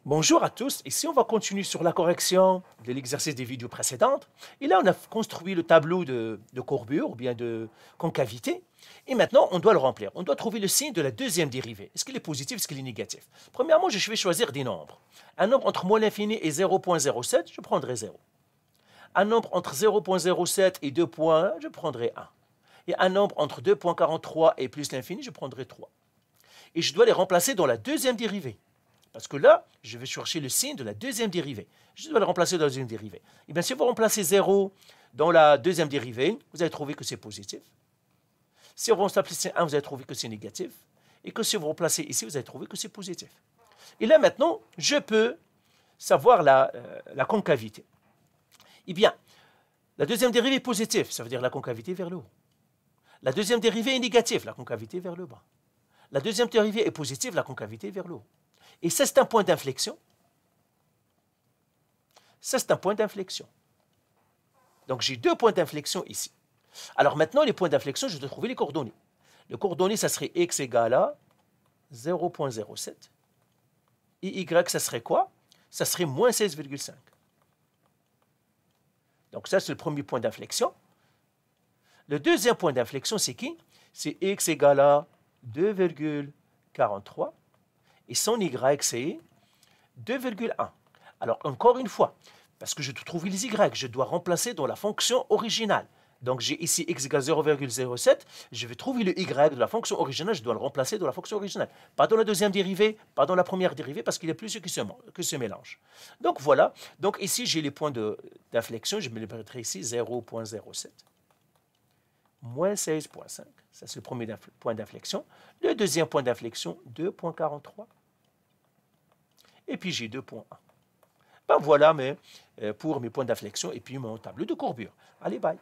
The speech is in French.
Bonjour à tous, ici on va continuer sur la correction de l'exercice des vidéos précédentes. Et là on a construit le tableau de courbure ou bien de concavité. Et maintenant on doit le remplir. On doit trouver le signe de la deuxième dérivée. Est-ce qu'il est positif, est-ce qu'il est négatif? Premièrement, je vais choisir des nombres. Un nombre entre moins l'infini et 0,07, je prendrai 0. Un nombre entre 0,07 et 2 points, je prendrai 1. Et un nombre entre 2,43 et plus l'infini, je prendrai 3. Et je dois les remplacer dans la deuxième dérivée. Parce que là, je vais chercher le signe de la deuxième dérivée. Je dois le remplacer dans la deuxième dérivée. Et bien, si vous remplacez 0 dans la deuxième dérivée, vous allez trouver que c'est positif. Si vous remplacez 1, vous allez trouver que c'est négatif. Et que si vous remplacez ici, vous allez trouver que c'est positif. Et là, maintenant, je peux savoir la concavité. Eh bien, la deuxième dérivée est positive, ça veut dire la concavité vers le haut. La deuxième dérivée est négative, la concavité vers le bas. La deuxième dérivée est positive, la concavité vers le haut. Et ça, c'est un point d'inflexion. Ça, c'est un point d'inflexion. Donc, j'ai deux points d'inflexion ici. Alors maintenant, les points d'inflexion, je dois trouver les coordonnées. Les coordonnées, ça serait x égale à 0,07. Et y, ça serait quoi? Ça serait moins 16,5. Donc ça, c'est le premier point d'inflexion. Le deuxième point d'inflexion, c'est qui? C'est x égale à 2,43. Et son y, c'est 2,1. Alors, encore une fois, parce que je dois trouver les y, je dois remplacer dans la fonction originale. Donc, j'ai ici x égale 0,07. Je vais trouver le y de la fonction originale, je dois le remplacer dans la fonction originale. Pas dans la deuxième dérivée, pas dans la première dérivée, parce qu'il y a plusieurs qui se mélangent. Donc, voilà. Donc, ici, j'ai les points d'inflexion. Je me les mettrai ici 0,07. Moins 16,5. Ça, c'est le premier point d'inflexion. Le deuxième point d'inflexion, 2,43. Et puis, j'ai 2,1. Ben voilà pour mes points d'inflexion et puis mon tableau de courbure. Allez, bye.